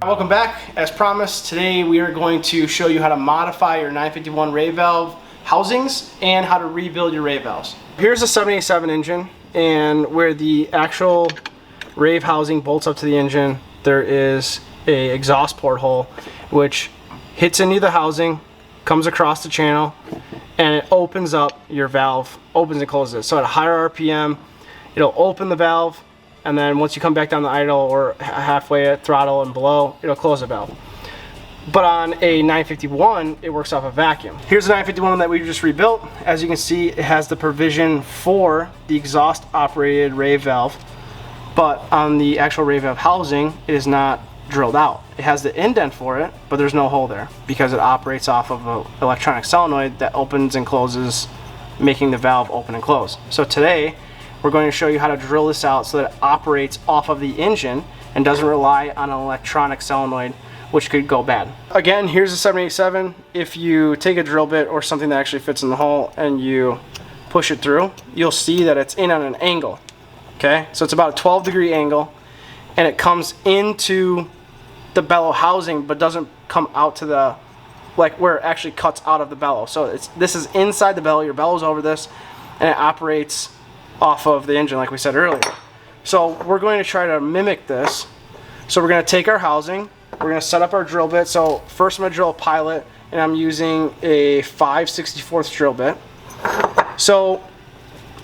Welcome back. As promised, today we are going to show you how to modify your 951 Rave valve housings and how to rebuild your Rave valves. Here's a 787 engine, and where the actual Rave housing bolts up to the engine, there is a exhaust porthole which hits into the housing, comes across the channel, and it opens up your valve, opens and closes it. So at a higher RPM, it'll open the valve, and then once you come back down the idle or halfway at throttle and below, it'll close the valve. But on a 951, it works off a vacuum. Here's the 951 that we just rebuilt. As you can see, it has the provision for the exhaust operated Rave valve, but on the actual Rave valve housing, it is not drilled out. It has the indent for it, but there's no hole there because it operates off of an electronic solenoid that opens and closes, making the valve open and close. So today, we're going to show you how to drill this out so that it operates off of the engine and doesn't rely on an electronic solenoid, which could go bad. Again, here's a 787. If you take a drill bit or something that actually fits in the hole and you push it through, you'll see that it's in on an angle. Okay, so it's about a 12-degree angle, and it comes into the bellow housing but doesn't come out to the, like where it actually cuts out of the bellow. So this is inside the bellow, your bellow's over this, and it operates off of the engine like we said earlier. So we're going to try to mimic this. So we're going to take our housing, we're going to set up our drill bit. So first I'm going to drill a pilot, and I'm using a 5/64 drill bit. So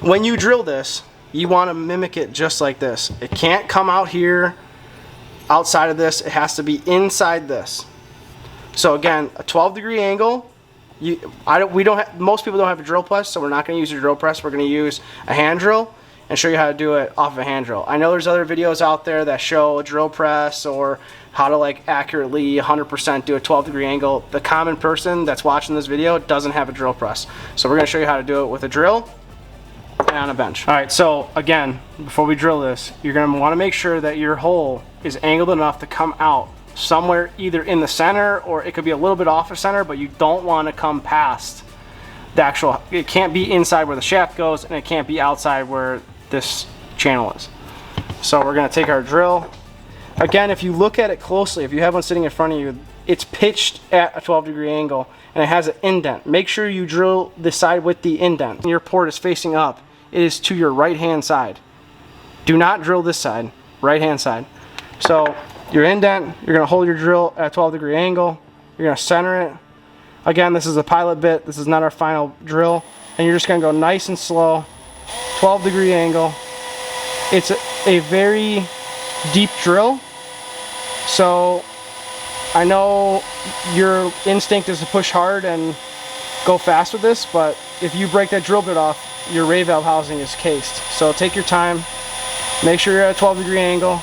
when you drill this, you want to mimic it just like this. It can't come out here outside of this, it has to be inside this. So again, a 12-degree angle. Most people don't have a drill press, so we're not going to use a drill press. We're going to use a hand drill and show you how to do it off of a hand drill. I know there's other videos out there that show a drill press or how to like accurately 100% do a 12-degree angle. The common person that's watching this video doesn't have a drill press. So we're going to show you how to do it with a drill and on a bench. Alright, so again, before we drill this, you're going to want to make sure that your hole is angled enough to come out somewhere either in the center, or it could be a little bit off the center, but you don't want to come past the actual, it can't be inside where the shaft goes, and it can't be outside where this channel is. So we're going to take our drill. Again, if you look at it closely, if you have one sitting in front of you, it's pitched at a 12-degree angle and it has an indent. Make sure you drill the side with the indent. Your port is facing up. It is to your right hand side. Do not drill this side, right hand side. So your indent, you're going to hold your drill at a 12-degree angle. You're going to center it. Again, this is a pilot bit. This is not our final drill. And you're just going to go nice and slow. 12-degree angle. It's a very deep drill. So I know your instinct is to push hard and go fast with this, but if you break that drill bit off, your Rave valve housing is cased. So take your time. Make sure you're at a 12-degree angle.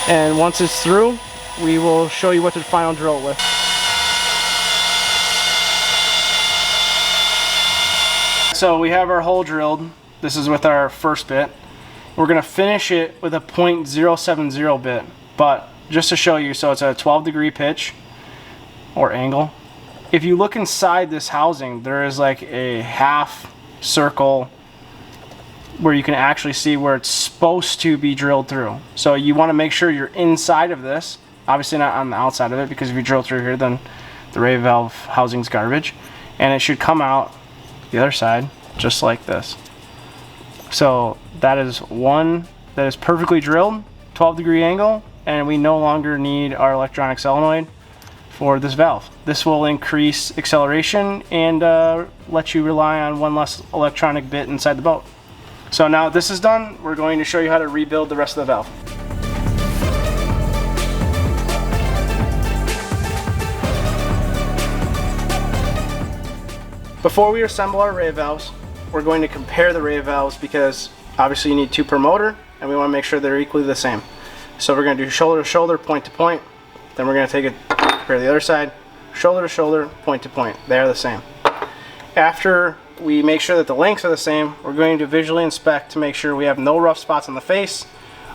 And once it's through, we will show you what to final drill it with. So we have our hole drilled. This is with our first bit. We're going to finish it with a .070 bit, but just to show you, so it's a 12-degree pitch or angle. If you look inside this housing, there is like a half circle where you can actually see where it's supposed to be drilled through. So you want to make sure you're inside of this, obviously not on the outside of it, because if you drill through here, then the Rave valve housing's garbage, and it should come out the other side just like this. So that is one that is perfectly drilled, 12-degree angle, and we no longer need our electronic solenoid for this valve. This will increase acceleration and let you rely on one less electronic bit inside the boat. So now that this is done, we're going to show you how to rebuild the rest of the valve. Before we assemble our Rave valves, we're going to compare the Rave valves because obviously you need two per motor, and we want to make sure they're equally the same. So we're going to do shoulder to shoulder, point to point. Then we're going to take it, compare the other side, shoulder to shoulder, point to point. They're the same. After we make sure that the lengths are the same, we're going to visually inspect to make sure we have no rough spots on the face,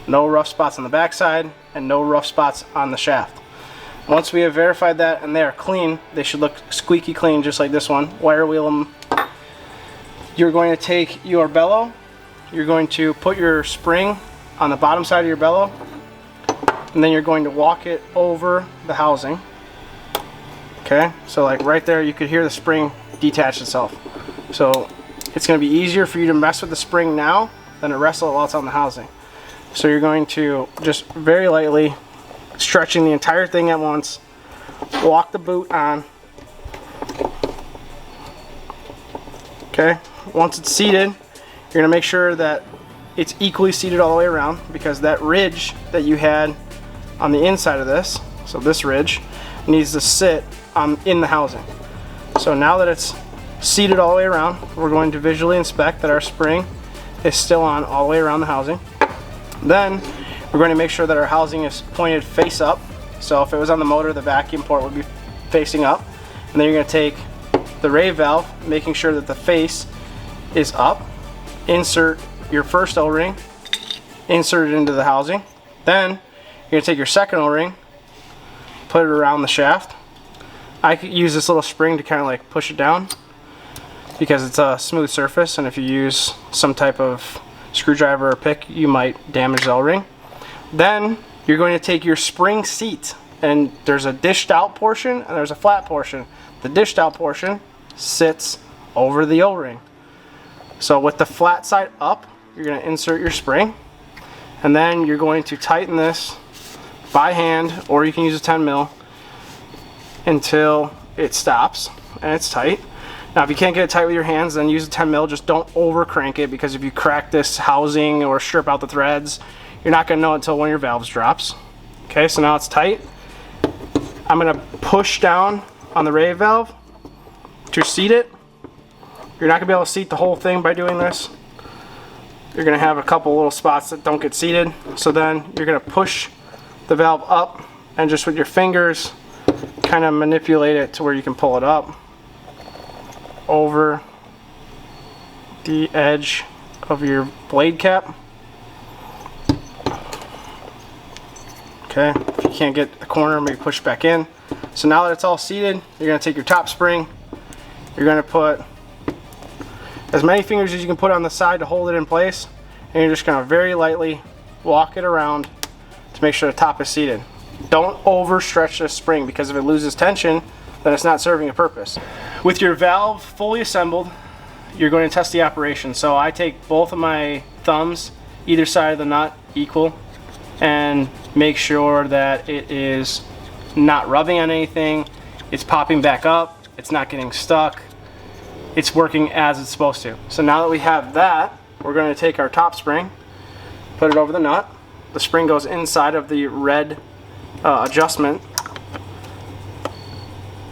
no rough spots on the backside, and no rough spots on the shaft. Once we have verified that and they are clean, they should look squeaky clean just like this one. Wire wheel them. You're going to take your bellow, you're going to put your spring on the bottom side of your bellow, and then you're going to walk it over the housing. Okay, so like right there you could hear the spring detach itself. So it's going to be easier for you to mess with the spring now than to wrestle it while it's on the housing. So you're going to just very lightly, stretching the entire thing at once, walk the boot on. Okay, once it's seated, you're going to make sure that it's equally seated all the way around, because that ridge that you had on the inside of this, so this ridge, needs to sit in the housing. So now that it's seated all the way around, we're going to visually inspect that our spring is still on all the way around the housing. Then we're going to make sure that our housing is pointed face up. So if it was on the motor, the vacuum port would be facing up. And then you're going to take the Rave valve, making sure that the face is up. Insert your first O-ring, insert it into the housing. Then you're going to take your second O-ring, put it around the shaft. I could use this little spring to kind of like push it down, because it's a smooth surface, and if you use some type of screwdriver or pick, you might damage the O-ring. Then you're going to take your spring seat, and there's a dished out portion and there's a flat portion. The dished out portion sits over the O-ring. So with the flat side up, you're going to insert your spring, and then you're going to tighten this by hand, or you can use a 10 mil, until it stops and it's tight. Now if you can't get it tight with your hands, then use a 10 mil. Just don't over crank it, because if you crack this housing or strip out the threads, you're not going to know it until one of your valves drops. Okay, so now it's tight. I'm going to push down on the Rave valve to seat it. You're not going to be able to seat the whole thing by doing this. You're going to have a couple little spots that don't get seated. So then you're going to push the valve up, and just with your fingers kind of manipulate it to where you can pull it up over the edge of your blade cap. Okay, if you can't get the corner, maybe push back in. So now that it's all seated, you're going to take your top spring, you're going to put as many fingers as you can put on the side to hold it in place, and you're just going to very lightly walk it around to make sure the top is seated. Don't overstretch the spring, because if it loses tension, then it's not serving a purpose. With your valve fully assembled, you're going to test the operation. So I take both of my thumbs, either side of the nut equal, and make sure that it is not rubbing on anything, it's popping back up, it's not getting stuck, it's working as it's supposed to. So now that we have that, we're going to take our top spring, put it over the nut. The spring goes inside of the red adjustment.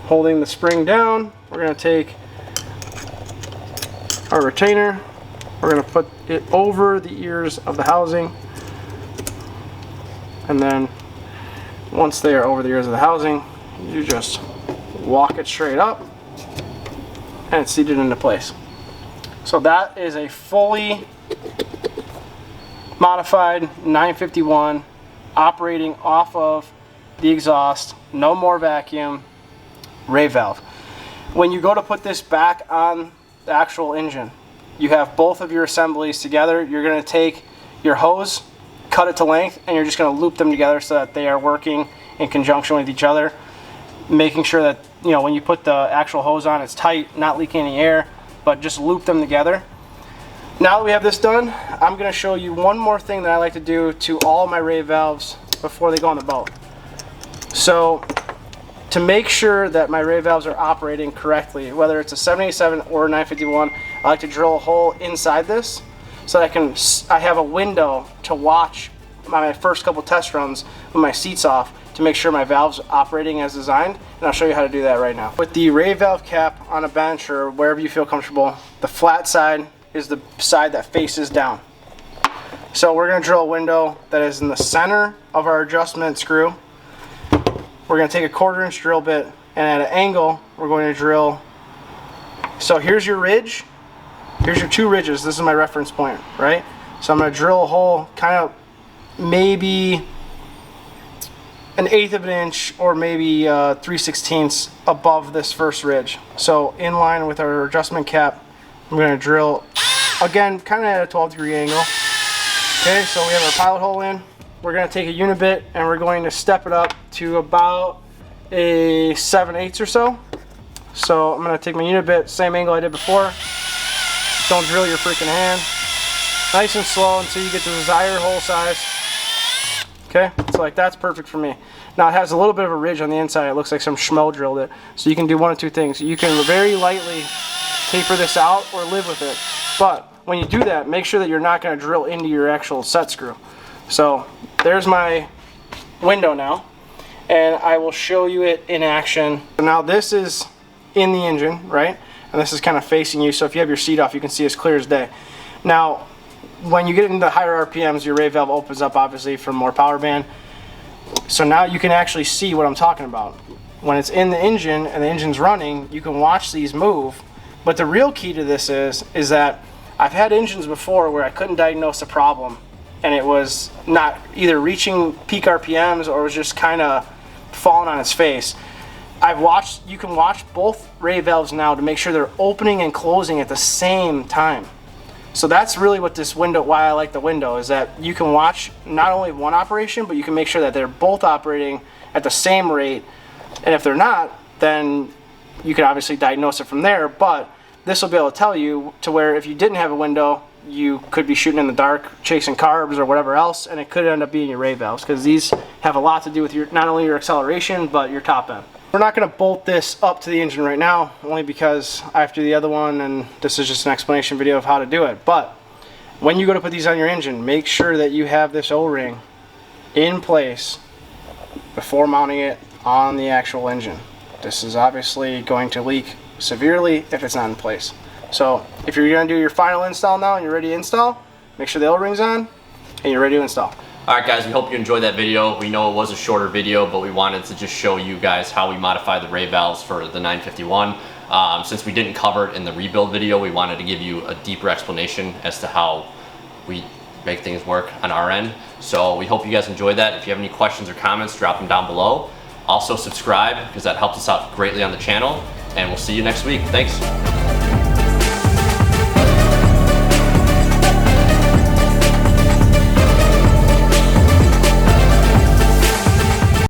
Holding the spring down, we're going to take our retainer, we're going to put it over the ears of the housing, and then once they are over the ears of the housing, you just walk it straight up and it's seated into place. So that is a fully modified 951 operating off of the exhaust, no more vacuum, Rave valve. When you go to put this back on the actual engine, you have both of your assemblies together. You're going to take your hose, cut it to length, and you're just going to loop them together so that they are working in conjunction with each other, making sure that, you know, when you put the actual hose on, it's tight, not leaking any air, but just loop them together. Now that we have this done, I'm going to show you one more thing that I like to do to all my Rave valves before they go on the boat. So to make sure that my Rave valves are operating correctly, whether it's a 787 or a 951, I like to drill a hole inside this so that I have a window to watch my first couple test runs with my seats off to make sure my valve's operating as designed, and I'll show you how to do that right now. With the Rave valve cap on a bench or wherever you feel comfortable, the flat side is the side that faces down. So we're going to drill a window that is in the center of our adjustment screw. We're going to take a 1/4 inch drill bit, and at an angle we're going to drill. So here's your ridge, here's your 2 ridges, this is my reference point, right? So I'm going to drill a hole kind of maybe 1/8 of an inch or maybe 3/16 above this first ridge. So in line with our adjustment cap, I'm going to drill again kind of at a 12-degree angle. Okay, so we have our pilot hole in, we're going to take a unibit and we're going to step it up to about a 7/8 or so. So I'm going to take my unibit, same angle I did before. Don't drill your freaking hand. Nice and slow until you get the desired hole size. Okay, so like that's perfect for me. Now it has a little bit of a ridge on the inside. It looks like some schmo drilled it. So you can do one of two things. You can very lightly taper this out or live with it. But when you do that, make sure that you're not going to drill into your actual set screw. So there's my window now, and I will show you it in action. So now this is in the engine, right? And this is kind of facing you, so if you have your seat off, you can see as clear as day. Now, when you get into the higher RPMs, your Rave valve opens up, obviously, for more power band. So now you can actually see what I'm talking about. When it's in the engine and the engine's running, you can watch these move. But the real key to this is that I've had engines before where I couldn't diagnose a problem, and it was not either reaching peak RPMs or was just kind of falling on its face. You can watch both Rave valves now to make sure they're opening and closing at the same time. So that's really what this window, why I like the window, is that you can watch not only one operation, but you can make sure that they're both operating at the same rate. And if they're not, then you can obviously diagnose it from there. But this will be able to tell you to where if you didn't have a window, you could be shooting in the dark, chasing carbs or whatever else, and it could end up being your Rave valves, because these have a lot to do with your, not only your acceleration, but your top end. We're not going to bolt this up to the engine right now, only because I have to do the other one, and this is just an explanation video of how to do it. But when you go to put these on your engine, make sure that you have this O-ring in place before mounting it on the actual engine. This is obviously going to leak severely if it's not in place. So if you're going to do your final install now and you're ready to install, make sure the O-ring's on and you're ready to install. Alright guys, we hope you enjoyed that video. We know it was a shorter video, but we wanted to just show you guys how we modify the Rave valves for the 951. Since we didn't cover it in the rebuild video, we wanted to give you a deeper explanation as to how we make things work on our end. So we hope you guys enjoyed that. If you have any questions or comments, drop them down below. Also subscribe, because that helps us out greatly on the channel. And we'll see you next week. Thanks.